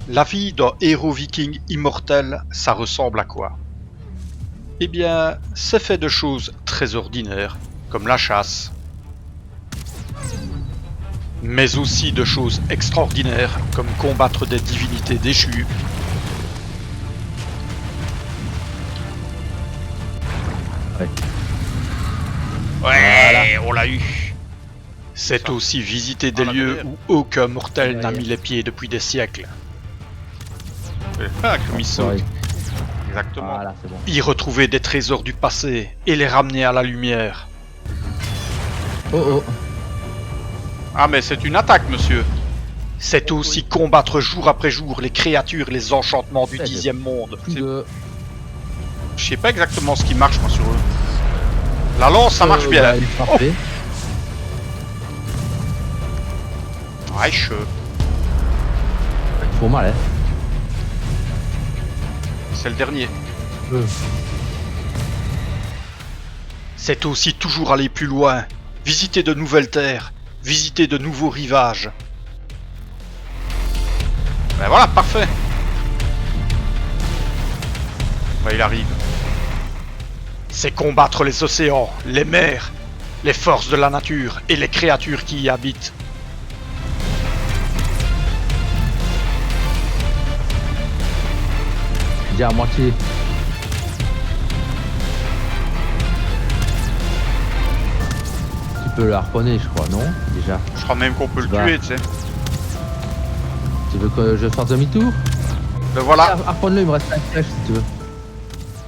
La vie d'un héros viking immortel, ça ressemble à quoi? Eh bien, c'est fait de choses très ordinaires, comme la chasse, mais aussi de choses extraordinaires, comme combattre des divinités déchues, ouais, on l'a eu. C'est aussi visiter des lieux où aucun mortel n'a mis les pieds depuis des siècles. Ah, comme il saute. Exactement. Voilà, c'est bon. Y retrouver des trésors du passé et les ramener à la lumière. Oh oh. Ah mais c'est une attaque, monsieur. C'est aussi combattre jour après jour les créatures, les enchantements du 10e monde. De... Je sais pas exactement ce qui marche moi sur eux. La lance, ça marche bien. Il frappait. Ouais, je... Il faut mal, hein. C'est le dernier. C'est aussi toujours aller plus loin, visiter de nouvelles terres, visiter de nouveaux rivages. Ben voilà, parfait. Ben, il arrive. C'est combattre les océans, les mers, les forces de la nature et les créatures qui y habitent. Déjà à moitié. Tu peux le harponner, je crois, non? Déjà. Je crois même qu'on peut le Bah. tuer, tu sais. Tu veux que je fasse demi-tour? Ben voilà. Harponne-le, il me reste 5 flèches si tu veux.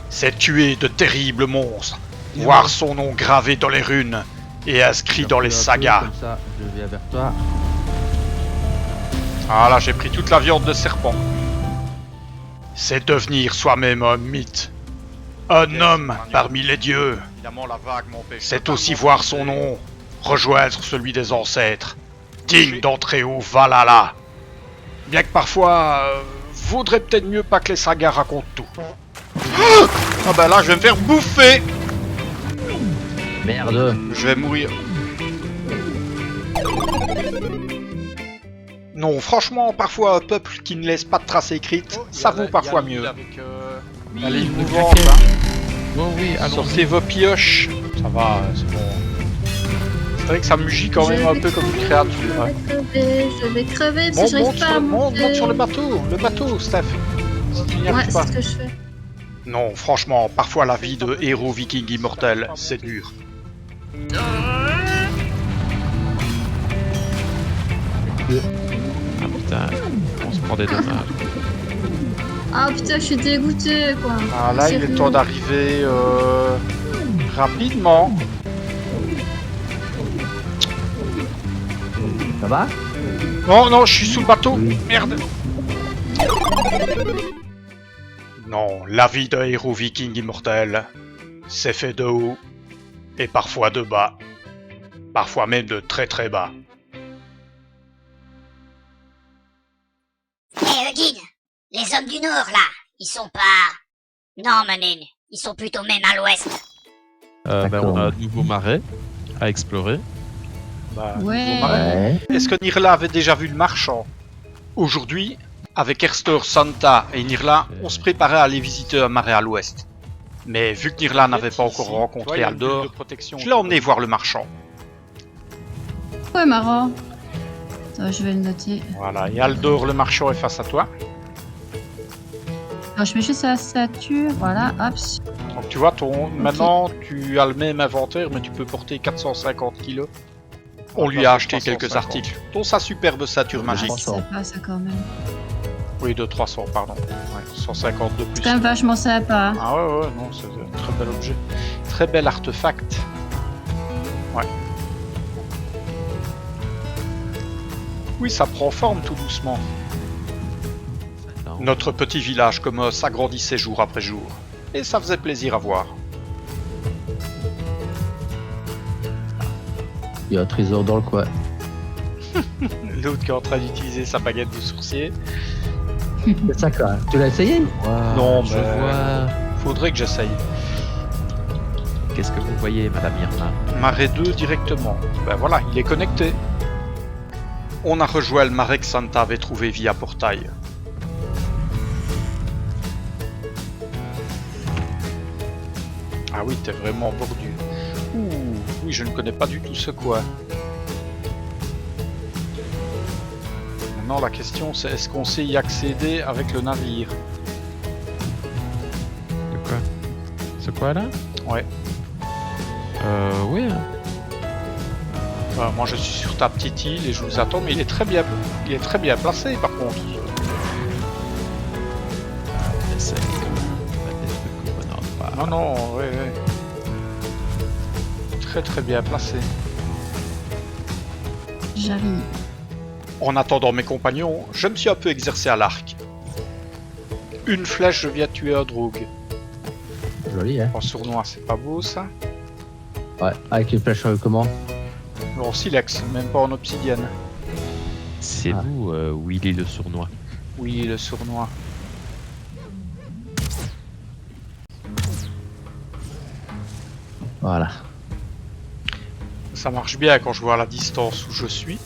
C'est tuer de terribles monstres, voir son nom gravé dans les runes et inscrit dans les sagas. Comme ça, je viens vers toi. Ah là, j'ai pris toute la viande de serpent. C'est devenir soi-même un mythe. Un homme parmi les dieux. C'est aussi voir son nom rejoindre celui des ancêtres, digne d'entrer au Valhalla. Bien que parfois, vaudrait peut-être mieux pas que les sagas racontent tout. Ah bah là, je vais me faire bouffer. Merde. Je vais mourir. Non, franchement, parfois un peuple qui ne laisse pas de traces écrites, ça vaut parfois mieux. Allez, le mouvement, craquet. hein. Oh oui, allons. Sortez vos pioches. Ça va, c'est bon. C'est vrai que ça mugit quand même un peu comme une créature. Hein. Je vais crever parce que j'arrive pas à monter. Monte sur le bateau, Steph. Si tu n'y Ouais, arrives c'est pas. ce que je fais. Non, franchement, parfois la vie de héros viking immortel, c'est dur. Ah putain, on se prend des dommages. Ah putain, je suis dégoûté quoi. Ah là, il est Sérieux. temps d'arriver rapidement. Ça va? Non, non, je suis sous le bateau. Oui. Merde. Non, la vie d'un héros viking immortel, c'est fait de haut et parfois de bas. Parfois même de très très bas. Eh guide, les hommes du Nord là, ils sont pas... Non Manen, ils sont plutôt même à l'ouest. On a un nouveau marais à explorer. Bah, Ouais. vous marrez. Ouais. Est-ce que Nirla avait déjà vu le marchand? Aujourd'hui, avec Erster, Santa et Nirla, on se préparait à aller visiter un marais à l'ouest. Mais vu que Nirla n'avait pas encore rencontré Aldor, je l'ai emmené voir le marchand. Ouais, marrant. Attends, je vais le noter. Voilà, et Aldor le marchand est face à toi. Alors, je mets juste la statue. Voilà, hop. Donc tu vois, maintenant tu as le même inventaire, mais tu peux porter 450 kilos. On lui a acheté quelques articles, dont sa superbe stature magique. Ah, c'est sympa ça quand même. Oui, de 300, pardon. Ouais, 150 de C'est plus. quand même vachement sympa. Ah ouais, non, c'est un très bel objet. Très bel artefact. Ouais. Oui, ça prend forme tout doucement. Non. Notre petit village comme s'agrandissait jour après jour. Et ça faisait plaisir à voir. Il y a un trésor dans le coin. L'autre qui est en train d'utiliser sa baguette de sourcier. C'est ça quoi. Tu l'as essayé? Non, je mais- vois. Faudrait que j'essaye. Qu'est-ce que vous voyez, Madame Irma? Marais 2 directement. Ben voilà, il est connecté. On a rejoint le marais que Santa avait trouvé via portail. Ah oui, t'es vraiment bordu. Ouh, oui, je ne connais pas du tout ce coin. Maintenant, la question c'est est-ce qu'on sait y accéder avec le navire? De quoi? C'est quoi là? Ouais. Oui. Hein. Moi je suis sur ta petite île et je vous attends, mais il est très bien placé par contre. Essaye de mettre des trucs au bon endroit. Non, ouais. Très bien placé. J'arrive. En attendant mes compagnons, je me suis un peu exercé à l'arc. Une flèche, je viens de tuer un drogue. Joli, hein. En sournois, c'est pas beau ça? Ouais, avec une flèche comment? En silex, même pas en obsidienne. C'est vous, Willy le sournois. Oui, le sournois. Voilà. Ça marche bien quand je vois la distance où je suis.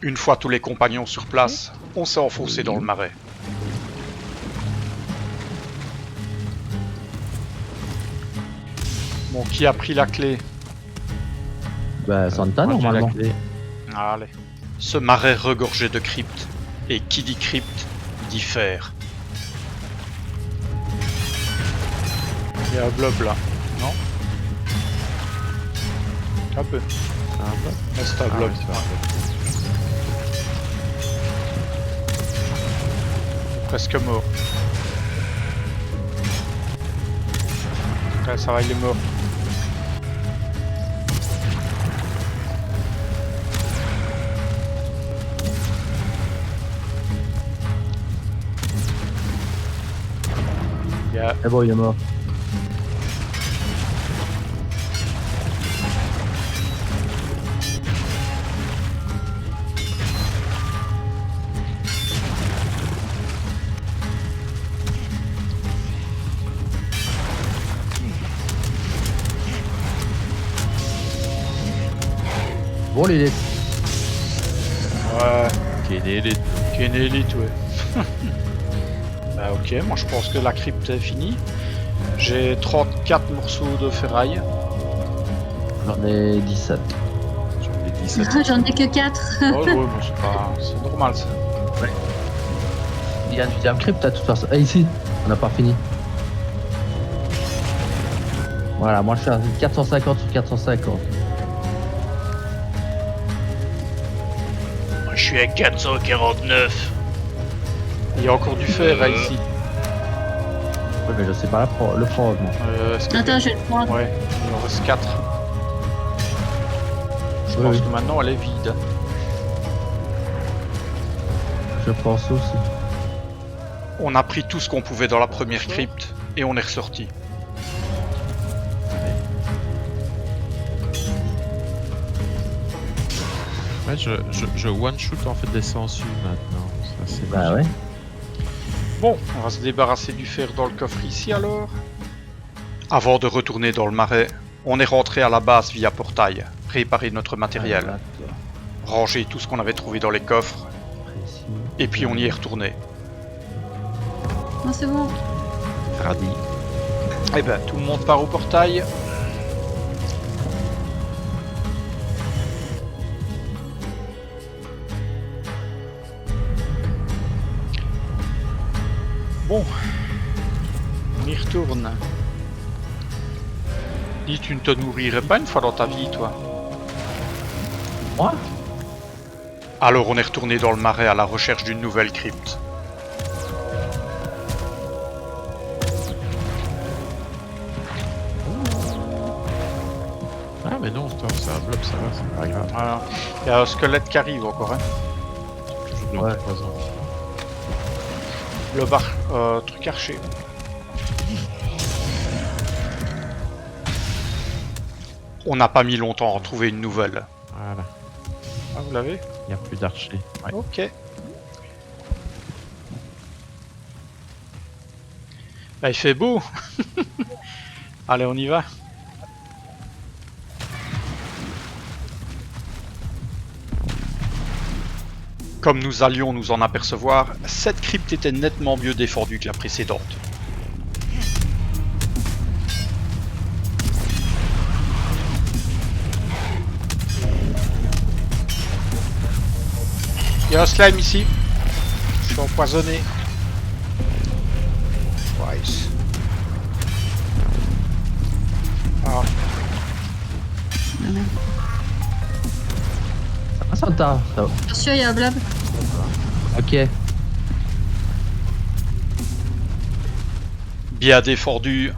Une fois tous les compagnons sur place, on s'est enfoncé dans le marais. Bon, qui a pris la clé? Bah, Santa, Moi, j'ai la normalement. clé. Allez. Ce marais regorgé de cryptes. Et qui dit crypte, dit fer. Il y a un blob là, non? Un peu. Un bloc. C'est un Ah blob. ouais, c'est un bloc. Presque mort. Ouais, ça va, il est mort. C'est bon, il est mort. Bon, Lilith. Ouais, Kennedy. Kennedy, ouais. Bah ok, moi je pense que la crypte est finie. J'ai 34 morceaux de ferraille. J'en ai 17. J'en ai 17. J'en ai que 4. Oh ouais, bon, c'est normal ça. Il y a une deuxième crypte à toute façon. Et ici, on n'a pas fini. Voilà, moi je suis à 450 sur 450. Moi je suis à 449. Il y a encore du fer là ici. Ouais, mais je sais pas le prendre, moi. Est-ce que- Attends, je vais le prendre. Ouais, il en reste 4. Je Oui, pense oui. que maintenant elle est vide. Je pense aussi. On a pris tout ce qu'on pouvait dans la première crypte et on est ressorti. Ouais, je one-shoot en fait des sangsues maintenant. Ça, c'est Bah magique. ouais. Bon, on va se débarrasser du fer dans le coffre ici alors. Avant de retourner dans le marais, on est rentré à la base via portail, préparer notre matériel, ranger tout ce qu'on avait trouvé dans les coffres, et puis on y est retourné. Non, c'est bon. Radis. Eh ben, tout le monde part au portail. Bon, on y retourne. Dis, tu ne te nourrirais pas une fois dans ta vie, toi? Moi? Alors on est retourné dans le marais à la recherche d'une nouvelle crypte. Ah mais non, stop, c'est un blob, ça va, c'est pas grave. Voilà. Il y a un squelette qui arrive encore, hein. Toujours dans Ouais. 3 ans. Le bar, truc archer. On n'a pas mis longtemps à en trouver une nouvelle. Voilà, Ah, vous l'avez? il n'y a plus d'archers. Ouais. Ok. Bah, il fait beau. Allez, on y va. Comme nous allions nous en apercevoir, cette crypte était nettement mieux défendue que la précédente. y a un slime ici. Je suis empoisonné. Twice. Ah, Ah, merde. Ah, Santa, ça va. Attention, il y a un blab. Ok. bien défendue,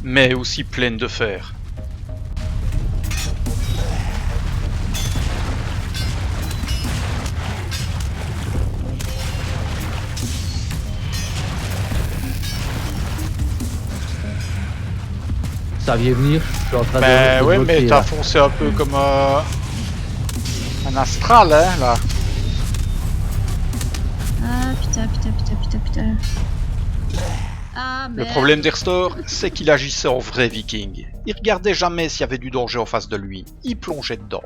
mais aussi pleine de fer. Ça vient venir, je suis en train Ben de ouais, mais bloquer, t'as là. foncé un peu comme un astral, hein, là. Ah putain, putain, putain, putain, putain. Ah Le merde. problème d'Erstor, c'est qu'il agissait en vrai viking. Il regardait jamais s'il y avait du danger en face de lui. Il plongeait dedans.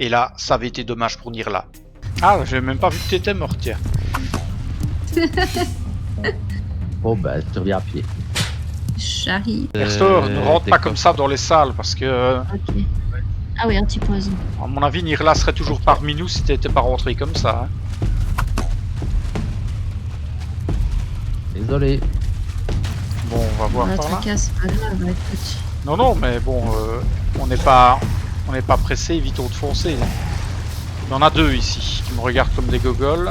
Et là, ça avait été dommage pour Nirla. Ah, j'ai même pas vu que t'étais mort, tiens. Bon bah, tu reviens à pied. J'arrive. Erstor, ne rentre pas comme ça dans les salles, parce que, Ok. Ah oui, anti-poison. à mon avis, Nirla serait toujours parmi nous si t'étais pas rentré comme ça. Hein. Désolé. Bon, on va voir La par là. tracasse, c'est pas grave, écoute. Non, non, mais bon, on n'est pas pressé, évitons de foncer. Là. Il y en a deux ici qui me regardent comme des gogoles.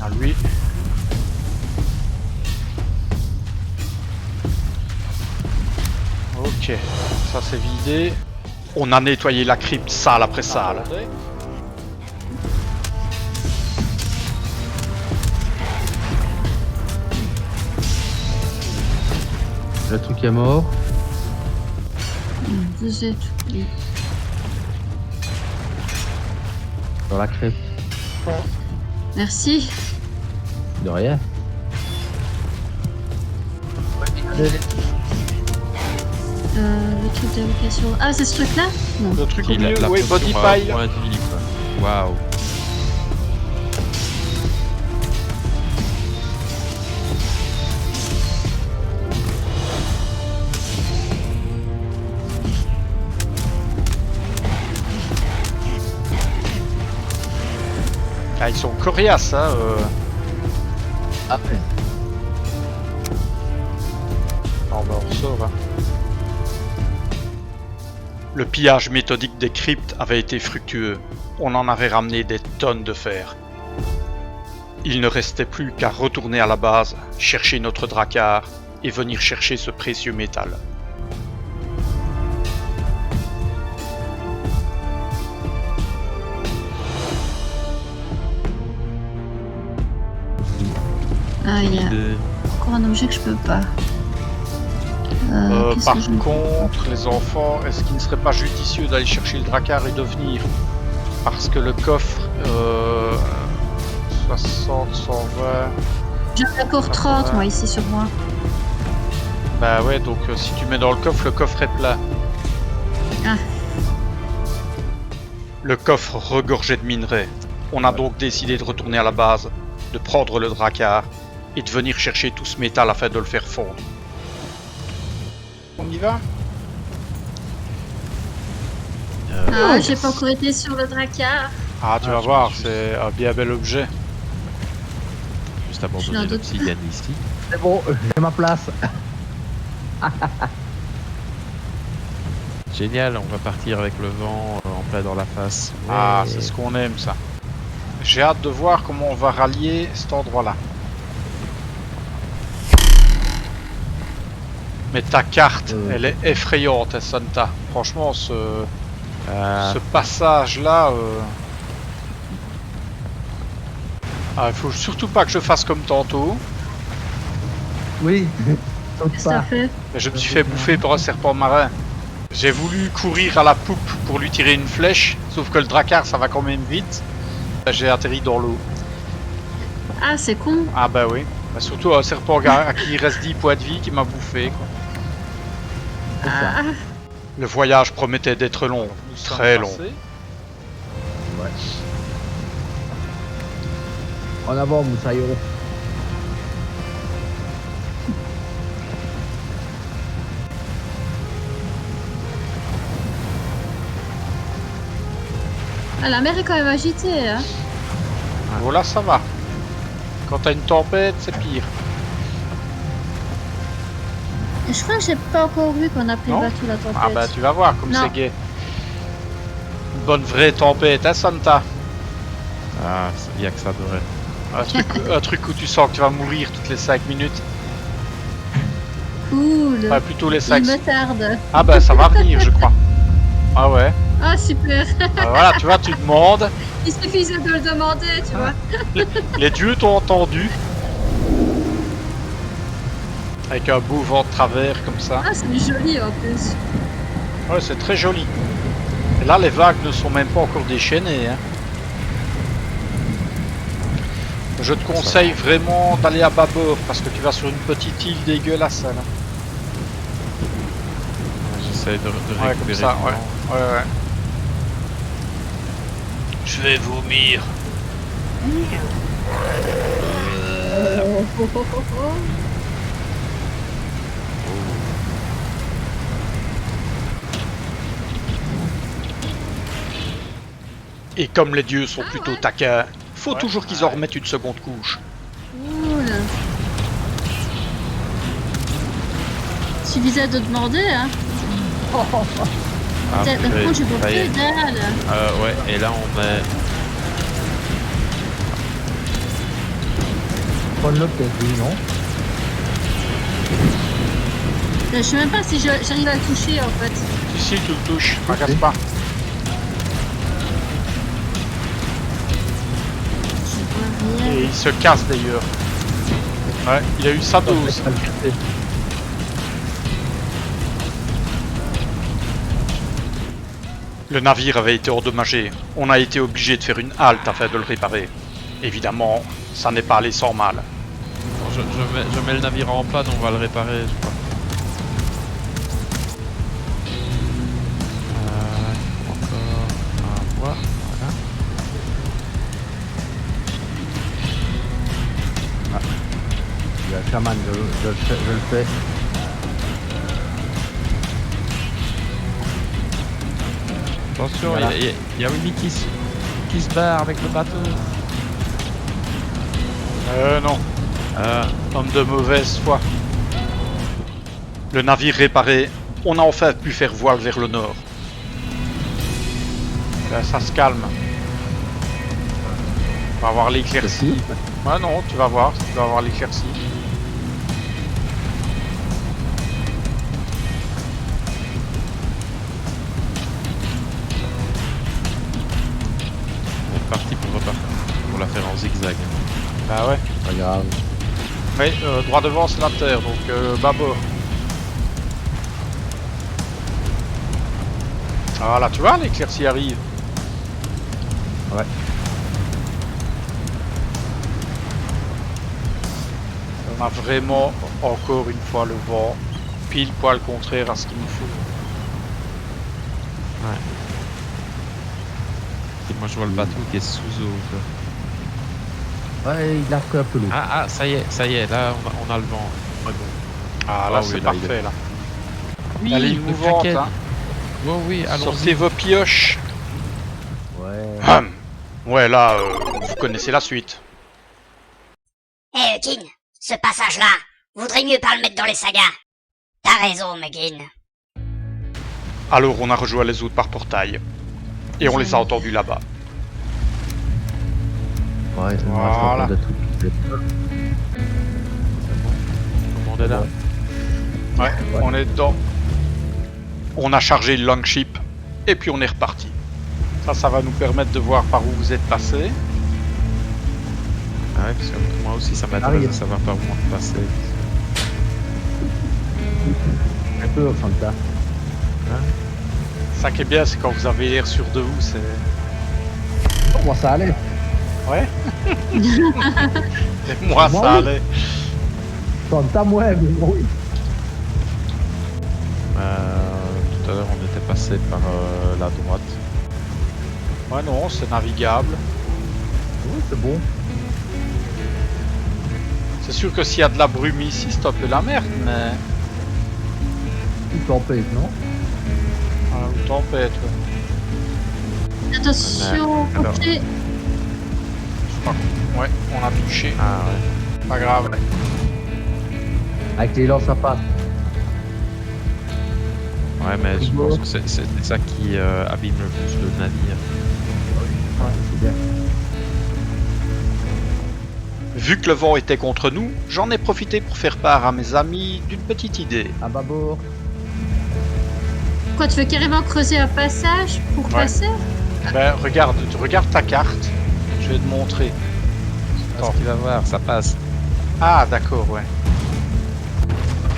Ah, lui. Ok, ça c'est vidé. On a nettoyé la crypte salle après salle. Le truc est mort. Vous êtes où? Dans la crypte. Merci. De rien. Le truc d'évocation. Ah, c'est ce truc-là? Non. Le truc au Il a milieu, la oui, body potion à pile. moins de vie, quoi. Waouh. Ah, ils sont coriaces, hein. Après. Oh, bah, on sort, hein. Le pillage méthodique des cryptes avait été fructueux. On en avait ramené des tonnes de fer. Il ne restait plus qu'à retourner à la base, chercher notre drakkar et venir chercher ce précieux métal. Ah, il y a Idée. encore un objet que je peux pas. Qu'est-ce Par que je ne peux contre, les enfants, est-ce qu'il ne serait pas judicieux d'aller chercher le drakkar et de venir? Parce que le coffre, 60, 120... J'en ai encore 30, moi, ici, sur moi. Bah ouais, donc si tu mets dans le coffre est plein. Ah. Le coffre regorgeait de minerais. On a donc décidé de retourner à la base, de prendre le drakkar et de venir chercher tout ce métal afin de le faire fondre. On y va? Ah, j'ai pas encore été sur le drakkar. Ah, tu vas je voir, me suis- c'est un bien bel objet. Juste Je suis abandonner dans d'autres- l'obsidienne ici. C'est bon, j'ai ma place. Génial, on va partir avec le vent en plein dans la face. Ah, Ouais. c'est ce qu'on aime, ça. J'ai hâte de voir comment on va rallier cet endroit-là. Mais ta carte, elle est effrayante, hein, Santa. Franchement, ce passage-là... Ah, il faut surtout pas que je fasse comme tantôt. Oui. Saute Qu'est-ce que ça pas. fait? Mais je me suis fait bouffer par un serpent marin. J'ai voulu courir à la poupe pour lui tirer une flèche, sauf que le drakkar ça va quand même vite. J'ai atterri dans l'eau. Ah, c'est con. Ah bah oui. Bah, surtout un serpent à qui il reste 10 points de vie qui m'a bouffé. Quoi. C'est ça. Ah, Le voyage promettait d'être long, très long. Ouais. En avant, Moussaillon. Ah, la mer est quand même agitée, hein. Voilà, ça va. Quand t'as une tempête, c'est pire. Et je crois que j'ai pas encore vu qu'on a pris le Non bateau la tempête. Ah bah tu vas voir comme Non. c'est gai. Une bonne vraie tempête, hein Santa? Ah, il y a que ça devrait. Un truc où tu sens que tu vas mourir toutes les 5 minutes. Cool. Enfin, plutôt les Il 5. me tarde. Ah bah ça va venir, je crois. Ah ouais. Ah, super. Voilà, tu vois, tu demandes. Il suffisait de le demander, tu vois. Les dieux t'ont entendu. Avec un beau vent de travers comme ça. Ah, c'est joli en plus. Ouais, c'est très joli. Et là, les vagues ne sont même pas encore déchaînées. Hein. Je te conseille vraiment d'aller à bâbord parce que tu vas sur une petite île dégueulasse. Là. J'essaie de Ouais, récupérer. comme ça, le ouais. vent. Ouais. Je vais vomir. Et comme les dieux sont plutôt taquins, faut toujours qu'ils en remettent une seconde couche. Cool. Suffisait de demander, hein. Ah, Par purée, contre, je vois ça y est. plus dalle. Ouais, et là on est. Prends-le peut-être, oui, non? Je sais même pas si j'arrive à le toucher en fait. Si, tu le touches, tracasse pas. Je vois rien. Et il se casse d'ailleurs. Ouais, il a eu sa dose. Le navire avait été endommagé. On a été obligé de faire une halte afin de le réparer. Évidemment, ça n'est pas allé sans mal. Bon, je mets le navire en panne, on va le réparer, je crois. Encore un voie, voilà. Il y a le chaman, je le fais. Attention, Voilà. il y a Winnie qui se barre avec le bateau. Non, homme de mauvaise foi. Le navire réparé, on a enfin pu faire voile vers le nord. Là, ça se calme. On va avoir l'éclaircie. Ouais, non, tu vas voir l'éclaircie. On est parti pour repartir. Pour la faire en zigzag. Bah ouais. Pas grave. Oui, droit devant c'est la terre, donc bâbord. Voilà, tu vois, l'éclaircie arrive. Ouais. On a vraiment, encore une fois, le vent pile poil contraire à ce qu'il nous faut. Et moi je vois le bateau qui est sous eau. Ouais, il a pris un peu l'eau. Ah, ça y est, là on a le vent. Ouais, bon. Ah là, Ah c'est oui, là, parfait, là. Oui, La ligne le mouvante, craquette. hein. Oh, oui, allons-y. Sortez vos pioches. Ouais. Ouais, là, vous connaissez la suite. Eh, Eugene, ce passage-là, vaudrait mieux pas le mettre dans les sagas. T'as raison, Muggin. Alors, on a rejoint les autres par portail. Et on les a entendus là-bas. Ouais, c'est moi, Voilà. je suis en train de tout. Tout le monde est là. Ouais, on est dedans. On a chargé le longship. Et puis on est reparti. Ça va nous permettre de voir par où vous êtes passé. Ah ouais, parce que moi aussi ça m'intéresse de savoir par où on est passé. Un peu au Fanta. Ça qui est bien, c'est quand vous avez l'air sûr de vous, c'est... Comment ça allait? Ouais. Et moi, Moi, ça oui. allait. Fanta, ouais, mais oui. Tout à l'heure on était passé par la droite. Ouais, non, c'est navigable. Oui, c'est bon. C'est sûr que s'il y a de la brume ici, c'est un peu la merde, mais... Une tempête, non? Ah, ou tempête, ouais. Attention, Ouais, alors. côté. Ouais, on a touché. Ah ouais. Pas grave. Avec les lances à pattes. Ouais, mais je pense que c'est ça qui abîme le plus le navire. Ouais, c'est bien. Vu que le vent était contre nous, j'en ai profité pour faire part à mes amis d'une petite idée. À bâbord. Quoi, tu veux carrément creuser un passage pour Ouais. passer? Ben, regarde ta carte. Je vais te montrer. Ce qu'il va voir, ça passe. Ah, d'accord, ouais.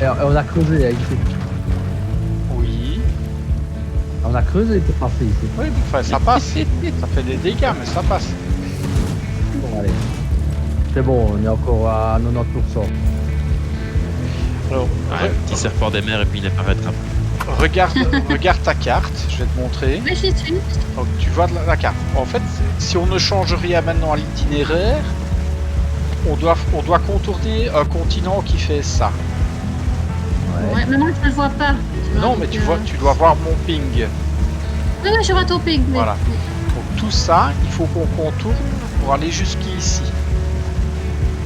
Et on a creusé avec lui. Oui. On a creusé pour passer ici. Oui, enfin, ça passe. Ça fait des dégâts, mais ça passe. Bon, allez. C'est bon, on est encore à 90%. Alors, Ouais, petit serpent des mers et puis il apparaîtra. regarde ta carte. Je vais te montrer. Oui, j'y suis. Donc, tu vois la carte. En fait, si on ne change rien maintenant à l'itinéraire, on doit contourner un continent qui fait ça. Ouais. Ouais, mais moi, je ne le vois pas. Tu vois, Non, donc, mais tu dois voir mon ping. Oui, oui, je vois ton ping. Mais... Voilà. Donc tout ça, il faut qu'on contourne pour aller jusqu'ici.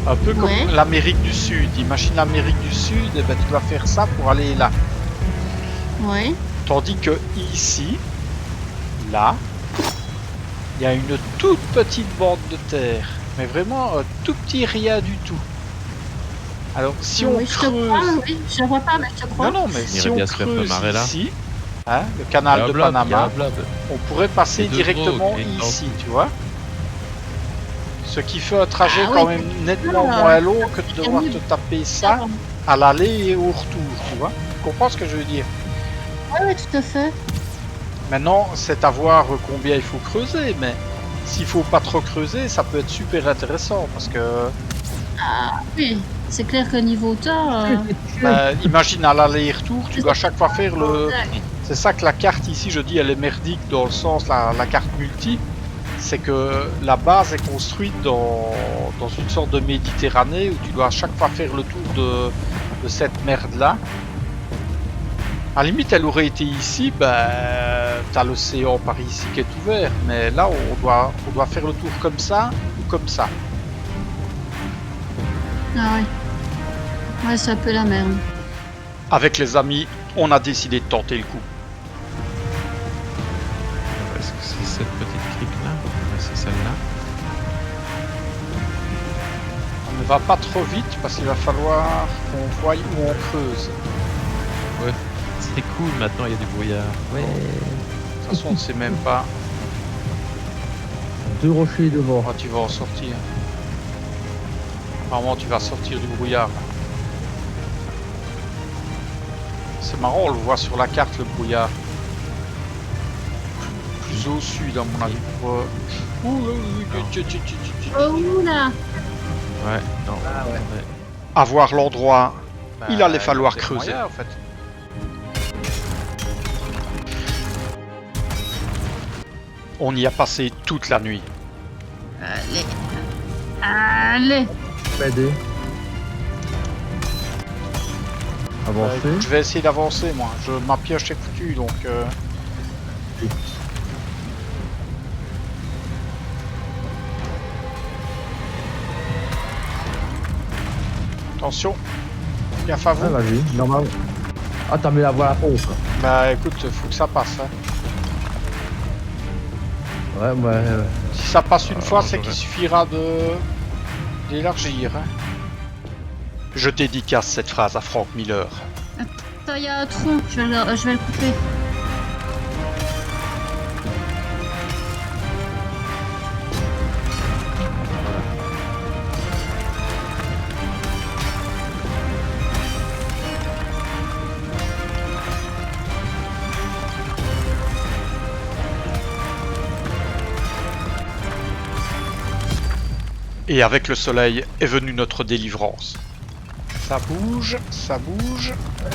Un peu comme Ouais. l'Amérique du Sud. Imagine l'Amérique du Sud, et ben tu dois faire ça pour aller là. Ouais. Tandis que ici, là, il y a une toute petite bande de terre. Mais vraiment un tout petit rien du tout. Alors si on Oui, je te creuse... crois, oui. Je ne vois pas, mais je te crois. Non, non, mais si irait on bien se faire creuse marrer, là. ici, hein, le canal de Panama, on pourrait passer Et deux directement drogues, et une ici, tu vois. Ce qui fait un trajet Ah quand oui. même nettement Ah. moins long que de devoir te taper ça à l'aller et au retour, tu vois. Tu comprends ce que je veux dire? Oui, oui, tout à fait. Maintenant, c'est à voir combien il faut creuser, mais s'il faut pas trop creuser, ça peut être super intéressant parce que Ah, oui. C'est clair que niveau temps... imagine à l'aller et retour, tu dois à chaque fois faire le... C'est ça que la carte ici, je dis, elle est merdique dans le sens, la carte multi, c'est que la base est construite dans une sorte de Méditerranée où tu dois à chaque fois faire le tour de cette merde-là. À la limite, elle aurait été ici, ben, t'as l'océan par ici qui est ouvert, mais là, on doit faire le tour comme ça ou comme ça. Ah oui. Ouais, c'est un peu la merde. Avec les amis, on a décidé de tenter le coup. Est-ce que c'est cette petite crique là? Ouais, c'est celle-là. On ne va pas trop vite parce qu'il va falloir qu'on voie où on creuse. Ouais. C'est cool, maintenant il y a du brouillard. Ouais. De toute façon, on ne sait même pas. Deux rochers devant. Oh, tu vas en sortir. Apparemment, tu vas sortir du brouillard. C'est marrant, on le voit sur la carte, le brouillard. Plus au sud, à mon avis. Oh là. Ouais, non. Ah ouais. attendez. À voir l'endroit, il allait falloir c'est creuser. moyen, en fait. On y a passé toute la nuit. Allez. Allez. M'aider. Avancer. Écoute, je vais essayer d'avancer, moi. Ma pioche est foutue, donc... Attention. Gaffe à vous. Ouais, vas-y. Normal. Ah, t'as mis la voie à fond, quoi. Bah écoute, faut que ça passe. Hein. Ouais, ouais. Si ça passe une fois, c'est j'aurais- qu'il suffira d'élargir. Hein. Je dédicace cette phrase à Frank Miller. Attends, il y a un tronc. Je vais le couper. Et avec le soleil est venue notre délivrance. Ça bouge, ça bouge.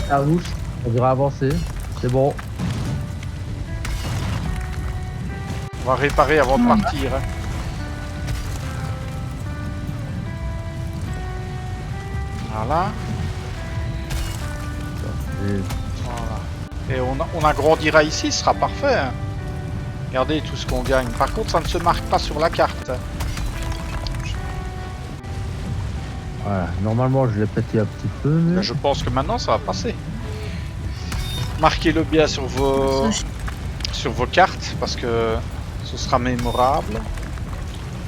La rouge. On dirait avancer. C'est bon. On va réparer avant de partir. Hein. Voilà. Et- Voilà. Et on agrandira ici, ce sera parfait. Hein. Regardez tout ce qu'on gagne. Par contre, ça ne se marque pas sur la carte. Voilà, normalement je l'ai pété un petit peu, mais... Mais je pense que maintenant, ça va passer. Marquez-le bien sur vos cartes, parce que ce sera mémorable.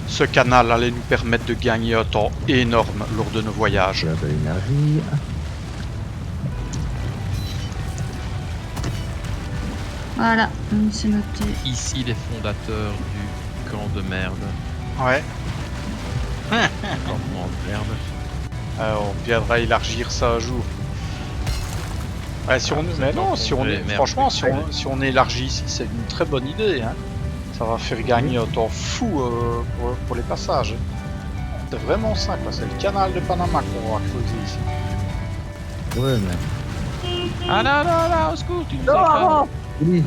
Ce canal allait nous permettre de gagner un temps énorme lors de nos voyages. J'ai de l'énergie. Voilà, c'est noté. Ici les fondateurs du camp de merde. Ouais. Campement de merde. On viendra élargir ça un jour. Ouais, si on... Mais non, si on est... franchement, si on élargit ici, c'est une très bonne idée. Hein. Ça va faire gagner un temps fou pour les passages. C'est vraiment ça, quoi. C'est le canal de Panama qu'on va creuser ici. Ouais, mais... Ah non, non, non, au secours, tu nous Non, écrases. avant. Oui.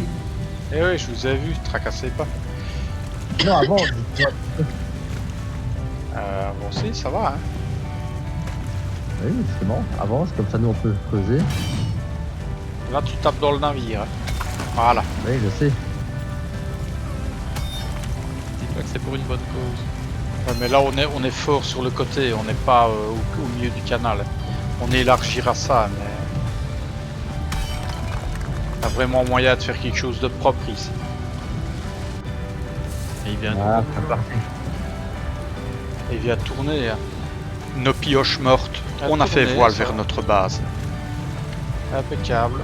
Eh oui, je vous ai vu, tracassez pas. Non, avant. Avancez, ça va, hein. Oui, justement, avance, comme ça nous on peut creuser. Là, tu tapes dans le navire. Hein. Voilà. Oui, je sais. Dis-toi que c'est pour une bonne cause. Ouais, mais là, on est fort sur le côté, on n'est pas au milieu du canal. On élargira ça, mais... Il y a vraiment moyen de faire quelque chose de propre ici. Et il vient de... Voilà, c'est parti. Et vient tourner. Hein. Nos pioches mortes. Ah, On a fait tourner, voile ça. vers notre base. Impeccable.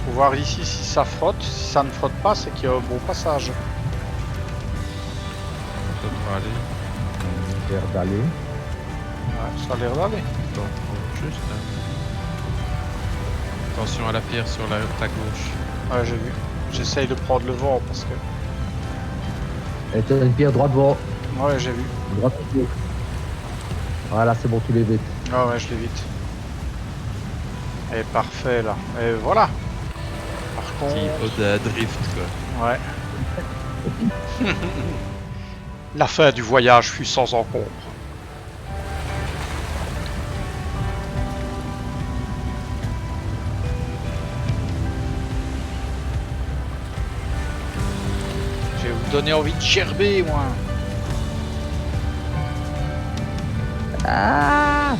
Faut voir ici si ça frotte. Si ça ne frotte pas, c'est qu'il y a un bon passage. Ça devrait aller. L'air d'aller. Ouais, ça a l'air d'aller. Attends, juste là. Attention à la pierre sur ta gauche. Ouais, j'ai vu. J'essaye de prendre le vent parce que... Et t'as une pierre droite devant. Ouais, j'ai vu. Droite devant. Voilà, c'est bon, tu les vite. Ah ouais, je l'évite. Et parfait là. Et voilà. Par contre... Petit ode à drift, quoi. Ouais. La fin du voyage fut sans encombre. Je vais vous donner envie de gerber, moi. Ah,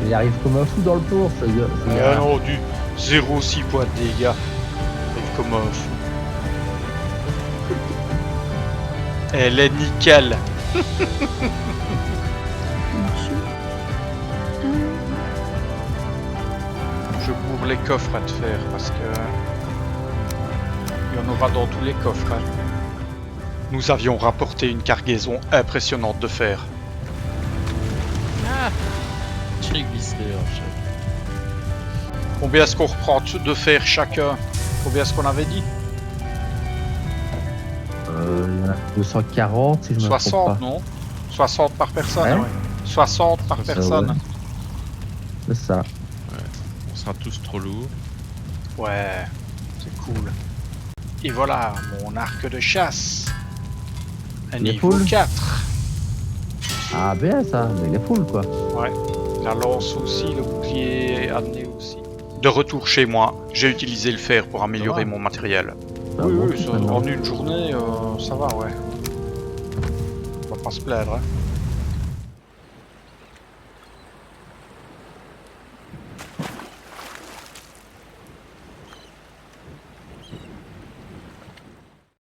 il arrive comme un fou dans le tour, ce gars. Ah non, du 0,6 points de dégâts. Arrive comme un fou. Elle est nickel. Je bourre les coffres à te faire parce que il y en aura dans tous les coffres. Hein. Nous avions rapporté une cargaison impressionnante de fer. J'ai glissé, chef. Combien est-ce qu'on reprend de fer chacun? Combien est-ce qu'on avait dit? Il y en a 240 si je me trompe 60, pas. non? 60 par personne, Ouais. ouais. 60 par Ça, personne. ouais. C'est ça. On sera tous trop lourds. Ouais, c'est cool. Et voilà, mon arc de chasse. Un Il est niveau full 4. Ah, bien ça, mais il est full quoi. Ouais, la lance aussi, le bouclier amené aussi. De retour chez moi, j'ai utilisé le fer pour améliorer va. mon matériel. C'est un Oui, bon oui, truc, ça, maintenant. en une journée, ça va, ouais. On va pas se plaindre, hein.